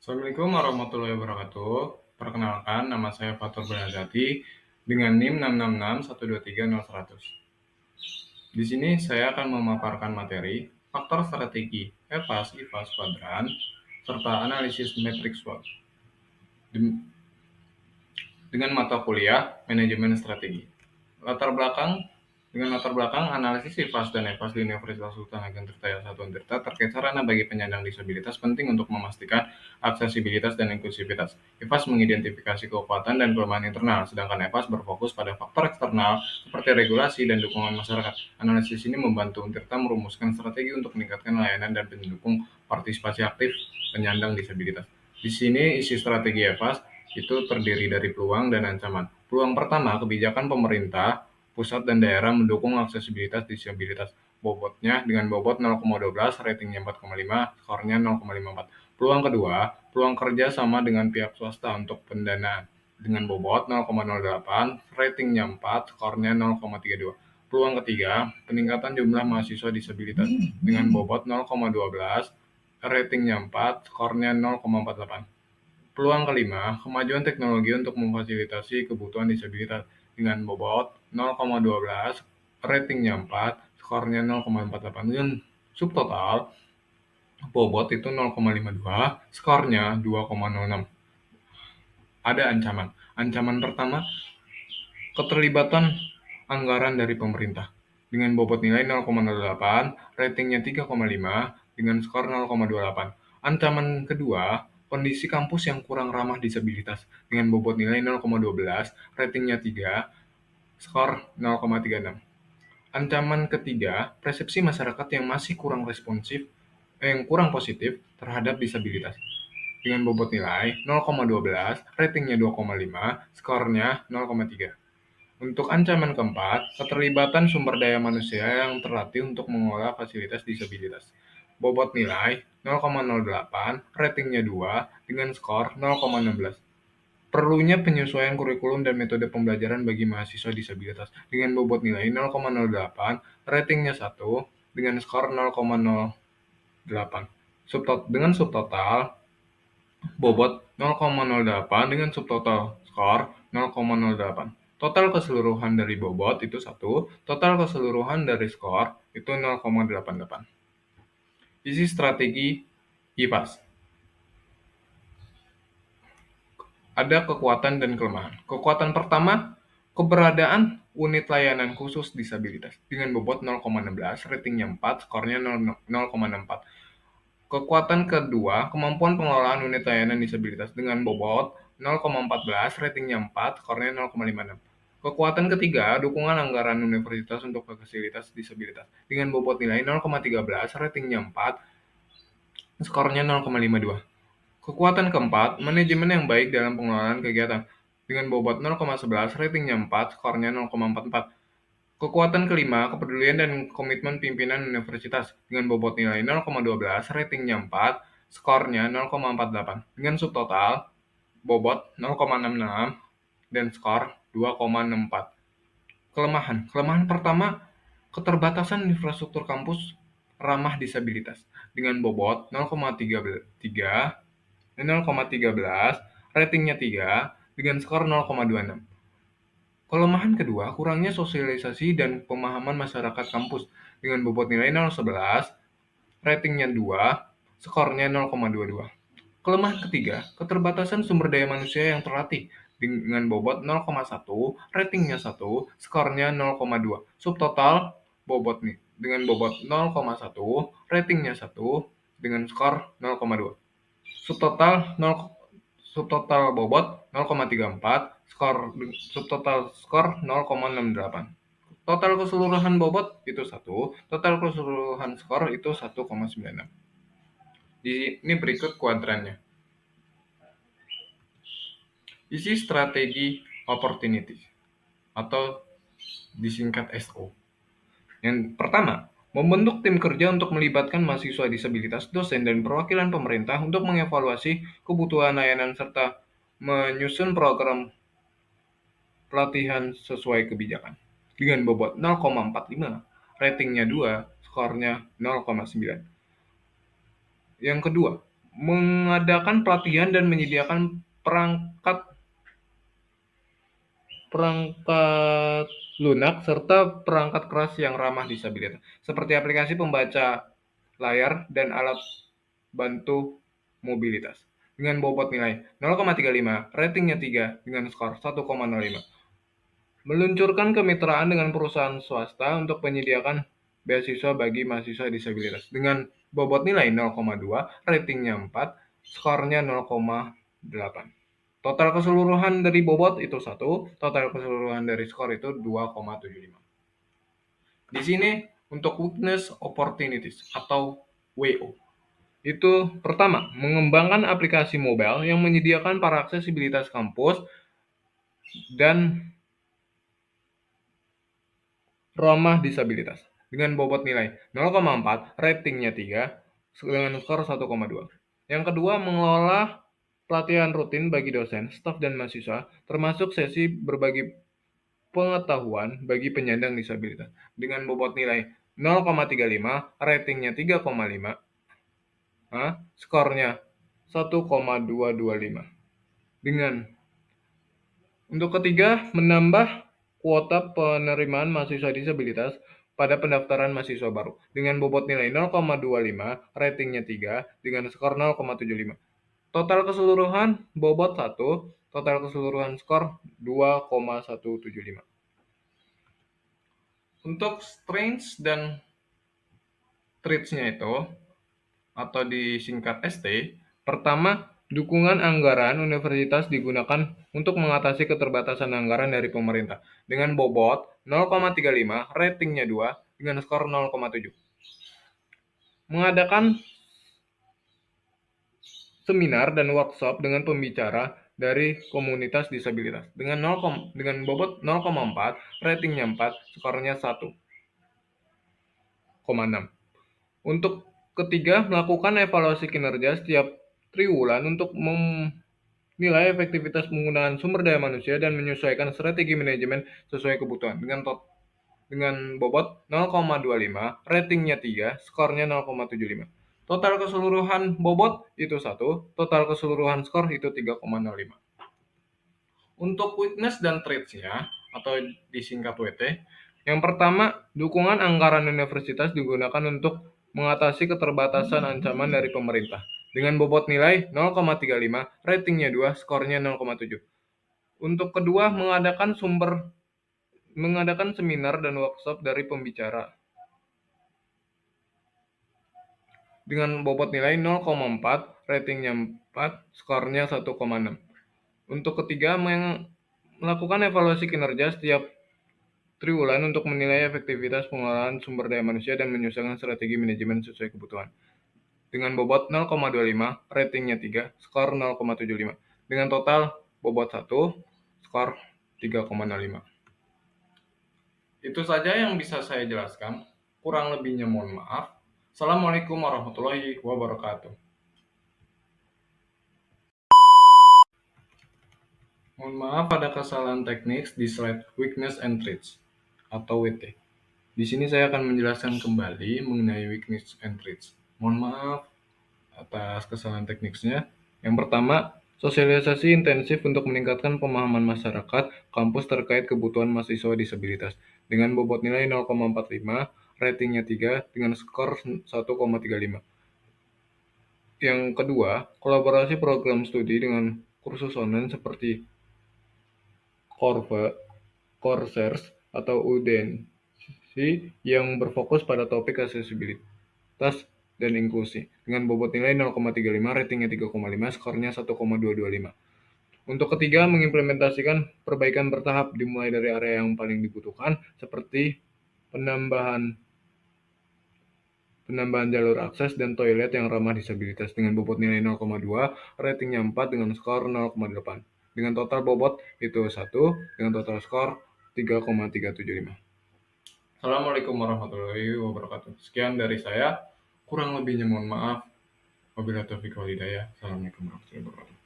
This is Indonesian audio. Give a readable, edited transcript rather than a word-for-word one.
Assalamualaikum warahmatullahi wabarakatuh. Perkenalkan, nama saya Fatur Bernadati dengan NIM 66612300100. Di sini saya akan memaparkan materi faktor strategi EVAS, IVAS, kuadran, serta analisis matriks SWOT dengan mata kuliah manajemen strategi. Dengan latar belakang analisis IVAS dan EVAS di Universitas Sultan Hasanuddin Tirta Untirta terkait sarana bagi penyandang disabilitas penting untuk memastikan aksesibilitas dan inklusivitas. IVAS mengidentifikasi kekuatan dan kelemahan internal, sedangkan EVAS berfokus pada faktor eksternal seperti regulasi dan dukungan masyarakat. Analisis ini membantu Untirta merumuskan strategi untuk meningkatkan layanan dan mendukung partisipasi aktif penyandang disabilitas. Di sini isi strategi EVAS itu terdiri dari peluang dan ancaman. Peluang pertama, kebijakan pemerintah pusat dan daerah mendukung aksesibilitas disabilitas. Bobotnya dengan bobot 0,12, ratingnya 4,5, skornya 0,54. Peluang kedua, peluang kerja sama dengan pihak swasta untuk pendanaan. Dengan bobot 0,08, ratingnya 4, skornya 0,32. Peluang ketiga, peningkatan jumlah mahasiswa disabilitas. Dengan bobot 0,12, ratingnya 4, skornya 0,48. Peluang kelima, kemajuan teknologi untuk memfasilitasi kebutuhan disabilitas dengan bobot 0,12, ratingnya 4, skornya 0,48 dengan subtotal bobot itu 0,52, skornya 2,06. Ada ancaman. Ancaman pertama, keterlibatan anggaran dari pemerintah dengan bobot nilai 0,08, ratingnya 3,5 dengan skor 0,28. Ancaman kedua, kondisi kampus yang kurang ramah disabilitas dengan bobot nilai 0,12, ratingnya 3, skor 0,36. Ancaman ketiga, persepsi masyarakat yang masih kurang positif terhadap disabilitas dengan bobot nilai 0,12, ratingnya 2,5, skornya 0,3. Untuk ancaman keempat, keterlibatan sumber daya manusia yang terlatih untuk mengelola fasilitas disabilitas. Bobot nilai 0,08, ratingnya 2, dengan skor 0,16. Perlunya penyesuaian kurikulum dan metode pembelajaran bagi mahasiswa disabilitas dengan bobot nilai 0,08, ratingnya 1, dengan skor 0,08. Dengan subtotal bobot 0,08 dengan subtotal skor 0,08. Total keseluruhan dari bobot itu 1, total keseluruhan dari skor itu 0,88. Isi strategi IPAS. Ada kekuatan dan kelemahan. Kekuatan pertama, keberadaan unit layanan khusus disabilitas dengan bobot 0,16, ratingnya 4, skornya 0,64. Kekuatan kedua, kemampuan pengelolaan unit layanan disabilitas dengan bobot 0,14, ratingnya 4, skornya 0,56. Kekuatan ketiga, dukungan anggaran universitas untuk fasilitas disabilitas dengan bobot nilai 0,13, ratingnya 4, skornya 0,52. Kekuatan keempat, manajemen yang baik dalam pengelolaan kegiatan dengan bobot 0,11, ratingnya 4, skornya 0,44. Kekuatan kelima, kepedulian dan komitmen pimpinan universitas dengan bobot nilai 0,12, ratingnya 4, skornya 0,48. Dengan subtotal, bobot 0,66 dan skor 2,64. Kelemahan pertama, keterbatasan infrastruktur kampus ramah disabilitas dengan bobot 0,13, ratingnya 3, dengan skor 0,26. Kelemahan kedua, kurangnya sosialisasi dan pemahaman masyarakat kampus dengan bobot nilai 0,11, ratingnya 2, skornya 0,22. Kelemahan ketiga, keterbatasan sumber daya manusia yang terlatih dengan bobot 0,1, ratingnya 1, skornya 0,2. Subtotal bobot nih dengan bobot 0,1, ratingnya 1, dengan skor 0,2. Subtotal bobot 0,34, subtotal skor 0,68. Total keseluruhan bobot itu 1, total keseluruhan skor itu 1,96. Ini berikut kuadrannya. Isi strategi opportunity atau disingkat SO. Yang pertama, membentuk tim kerja untuk melibatkan mahasiswa disabilitas, dosen, dan perwakilan pemerintah untuk mengevaluasi kebutuhan layanan serta menyusun program pelatihan sesuai kebijakan. Dengan bobot 0,45, ratingnya 2, skornya 0,9. Yang kedua, mengadakan pelatihan dan menyediakan perangkat perangkat lunak serta perangkat keras yang ramah disabilitas, seperti aplikasi pembaca layar dan alat bantu mobilitas. Dengan bobot nilai 0,35, ratingnya 3 dengan skor 1,05. Meluncurkan kemitraan dengan perusahaan swasta untuk menyediakan beasiswa bagi mahasiswa disabilitas. Dengan bobot nilai 0,2, ratingnya 4, skornya 0,8. Total keseluruhan dari bobot itu 1, total keseluruhan dari skor itu 2,75. Di sini untuk weakness opportunities atau WO. Itu pertama, mengembangkan aplikasi mobile yang menyediakan para aksesibilitas kampus dan ramah disabilitas. Dengan bobot nilai 0,4, ratingnya 3, dengan skor 1,2. Yang kedua, mengelola pelatihan rutin bagi dosen, staf, dan mahasiswa, termasuk sesi berbagi pengetahuan bagi penyandang disabilitas. Dengan bobot nilai 0,35, ratingnya 3,5, skornya 1,225. Dengan untuk ketiga, menambah kuota penerimaan mahasiswa disabilitas pada pendaftaran mahasiswa baru dengan bobot nilai 0,25, ratingnya 3 dengan skor 0,75. Total keseluruhan bobot 1, total keseluruhan skor 2,175. Untuk strengths dan traits-nya itu atau disingkat ST, pertama, dukungan anggaran universitas digunakan untuk mengatasi keterbatasan anggaran dari pemerintah dengan bobot 0,35, ratingnya 2 dengan skor 0,7. Mengadakan seminar dan workshop dengan pembicara dari komunitas disabilitas dengan bobot 0,4, ratingnya 4, skornya 1,6. Untuk ketiga, melakukan evaluasi kinerja setiap triwulan untuk menilai efektivitas penggunaan sumber daya manusia dan menyesuaikan strategi manajemen sesuai kebutuhan. Dengan bobot 0,25, ratingnya 3, skornya 0,75. Total keseluruhan bobot itu 1, total keseluruhan skor itu 3,05. Untuk weakness dan traits-nya atau disingkat WT, yang pertama, dukungan anggaran universitas digunakan untuk mengatasi keterbatasan ancaman dari pemerintah. Dengan bobot nilai 0,35, ratingnya 2, skornya 0,7. Untuk kedua, mengadakan seminar dan workshop dari pembicara. Dengan bobot nilai 0,4, ratingnya 4, skornya 1,6. Untuk ketiga, melakukan evaluasi kinerja setiap triwulan untuk menilai efektivitas pengelolaan sumber daya manusia dan menyusun strategi manajemen sesuai kebutuhan. Dengan bobot 0,25, ratingnya 3, skor 0,75. Dengan total bobot 1, skor 3,05. Itu saja yang bisa saya jelaskan. Kurang lebihnya mohon maaf. Assalamualaikum warahmatullahi wabarakatuh. Mohon maaf ada kesalahan teknis di slide Weakness and Traits atau WT. Di sini saya akan menjelaskan kembali mengenai Weakness and Traits. Mohon maaf atas kesalahan teknisnya. Yang pertama, sosialisasi intensif untuk meningkatkan pemahaman masyarakat kampus terkait kebutuhan mahasiswa disabilitas dengan bobot nilai 0,45, ratingnya 3 dengan skor 1,35. Yang kedua, kolaborasi program studi dengan kursus online seperti Coursera atau Udemy yang berfokus pada topik aksesibilitas dan inklusi dengan bobot nilai 0,35, ratingnya 3,5, skornya 1,225. Untuk ketiga, mengimplementasikan perbaikan bertahap dimulai dari area yang paling dibutuhkan seperti penambahan jalur akses dan toilet yang ramah disabilitas dengan bobot nilai 0,2, ratingnya 4 dengan skor 0,8. Dengan total bobot itu 1, dengan total skor 3,375. Assalamualaikum warahmatullahi wabarakatuh. Sekian dari saya. Kurang lebihnya mohon maaf. Wabillahi taufiq wal hidayah. Assalamualaikum warahmatullahi wabarakatuh.